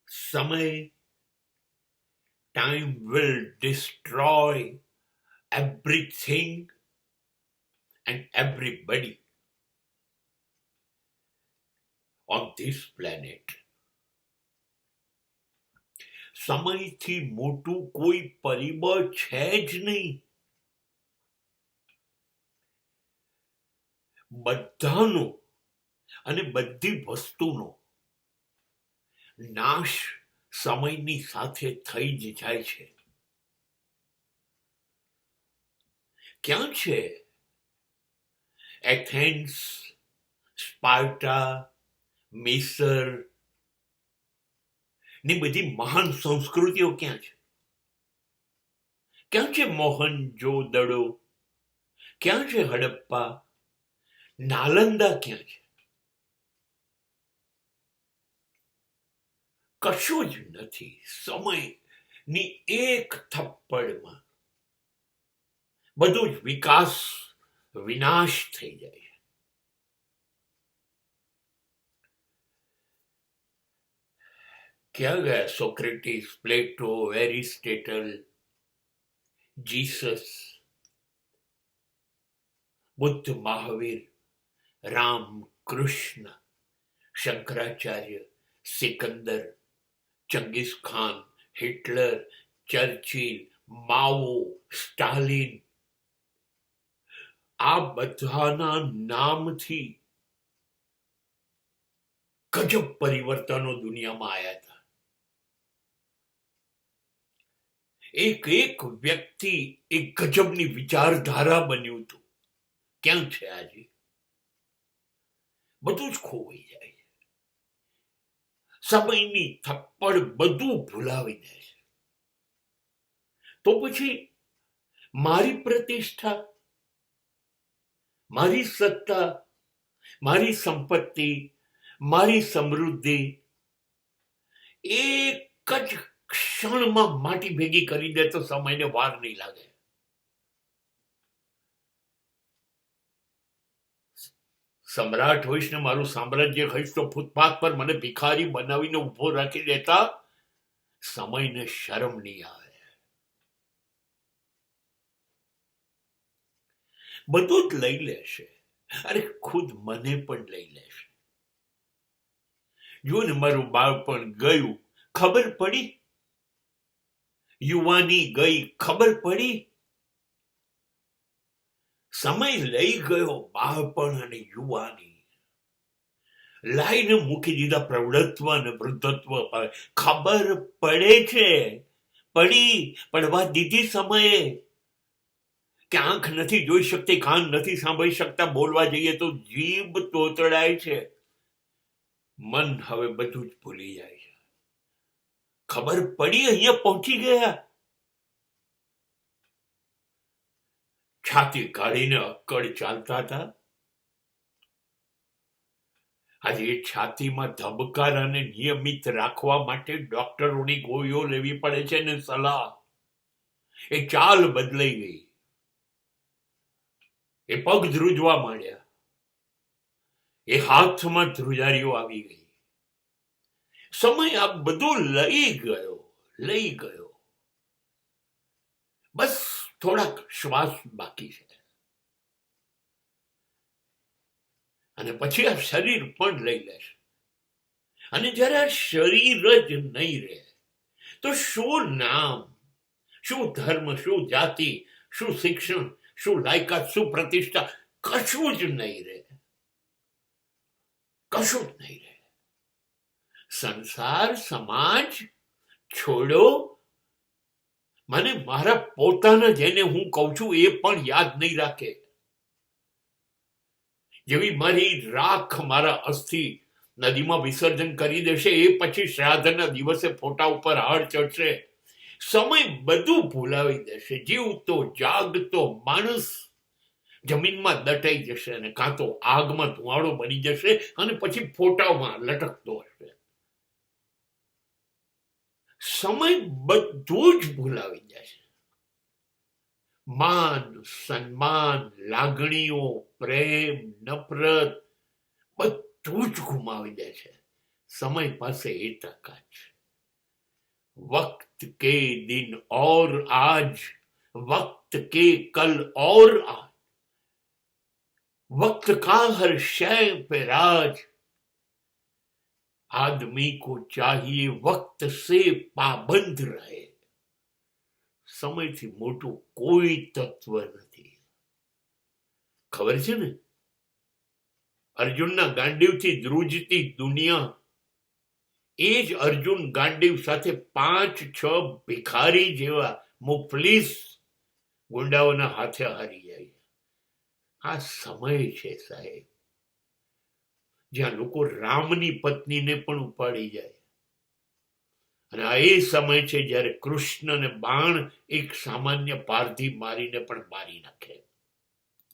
સમય time will destroy everything and everybody on this planet. સમયથી મોટું કોઈ પરિબળ છે જ નહીં. બધાનો અને બધી વસ્તુનો નાશ સમયની સાથે થઈ જ જાય છે. ક્યાં છે એથેન્સ, સ્પાર્ટા, મિસર ની બધી મહાન સંસ્કૃતિઓ ક્યાં છે? ક્યાં છે મોહનજોદડો? ક્યાં છે હડપ્પા? નાલંદા ક્યાં છે? કશું જ નથી. સમયની એક થપ્પડમાં બધું જ વિનાશ થઈ જાય છે. ક્યાં ગયા Socrates, Plato, Aristotle, Jesus, Buddha, Mahavir, Ram, Krishna, Shankaracharya, Sikandar, Genghis Khan, Hitler, Churchill, Mao, Stalin, આ બધાના નામથી ગજબ પરિવર્તનો દુનિયામાં આવ્યા હતા. એક વ્યક્તિ એક ગજબની વિચારધારા બન્યું હતું. ક્યાં છે આજે? બધું જ ખોવાઈ જાય છે. સમયની થપ્પડ બધું ભૂલાવી દે છે. તો પછી મારી પ્રતિષ્ઠા, મારી સત્તા, મારી સંપત્તિ, મારી સમૃદ્ધિ એક જ ક્ષણમાં માટી ભેગી કરી દે તો સમયને વાર નહીં લાગે. સમ્રાટ હોઈશ ને મારું સામ્રાજ્ય હોઈશ તો ફૂટપાથ પર મને ભિખારી બનાવીને ઉભો રાખી દેતા સમયને શરમ નહીં આવે. બધું જ લઈ લેશે. અરે ખુદ મને પણ લઈ લેશે. જો ને મારું બાળપણ ગયું, ખબર પડી? યુવાની ગઈ, ખબર પડી? સમય લઈ ગયો બાળપણ અને યુવાની. લાઈને મૂકી દીધા પ્રૌઢત્વ અને વૃદ્ધત્વ પર. ખબર પડે છે, પડવા દીધી સમયે કે આંખ નથી જોઈ શકતી, કાન નથી સાંભળી શકતા, બોલવા જઈએ તો જીભ તોતડાય છે, મન હવે બધું જ ભૂલી જાય છે. ખબર પડી, અહીંયા પહોંચી ગયા. છાતી કાઢીને અક્કડ ચાલતા હતા. આજે એ છાતીમાં ધબકારાને નિયમિત રાખવા માટે ડોક્ટરોની ગોળીઓ લેવી પડે છે ને સલાહ. એ ચાલ બદલાઈ ગઈ. એ પગ ધ્રુજવા માંડ્યા. એ હાથમાં ધ્રુજારીઓ આવી ગઈ. સમય આ બધું લઈ ગયો. બસ થોડાક શ્વાસ બાકી છે અને પછી આ શરીર પણ લઈ લેશે. અને જયારે આ શરીર જ નહીં રહે તો શું નામ, શું ધર્મ, શું જાતિ, શું શિક્ષણ, શું લાયકાત, શું પ્રતિષ્ઠા? કશું જ નહીં રહે. કશું જ નહીં રહે. સંસાર, સમાજ છોડો. મને મારા પોતાના જેને હું કહું છું એ પણ યાદ નહીં રાખે. જેવી મારી રાખ મારા અસ્થિ નદીમાં વિસર્જન કરી દેશે એ પછી શ્રાદ્ધના દિવસે ફોટા ઉપર હાડ ચડશે. સમય બધું ભૂલાવી દેશે. જીવતો જાગતો માણસ જમીનમાં દટાઈ જશે અને કાં તો આગમાં ધુવાડો બની જશે અને પછી ફોટામાં લટકતો હશે. સમય બધું જ ભૂલાવી જશે. માન, સન્માન, લાગણીઓ, પ્રેમ, નફરત બધું જ ગુમાવી દે છે. સમય પાસે એ તાકાત છે. वक्त के दिन और आज, वक्त के कल और आज, वक्त का हर शय पे राज. आदमी को चाहिए वक्त से पाबंद रहे. સમયથી મોટું કોઈ તત્વ નથી. ખબર છે ને, અર્જુનના ગાંડીવથી ધ્રુજતી દુનિયા એ જ અર્જુન ગાંડીવ સાથે 5-6 ભિખારી જેવા મુફલીસ ગુંડાઓના હાથે હારી જાય. આ સમય છે સાહેબ, જ્યાં લોકો રામની પત્નીને પણ ઉપાડી જાય. અને આ એ સમય છે જ્યારે કૃષ્ણને બાણ એક સામાન્ય પારધી મારીને પણ મારી નાખે.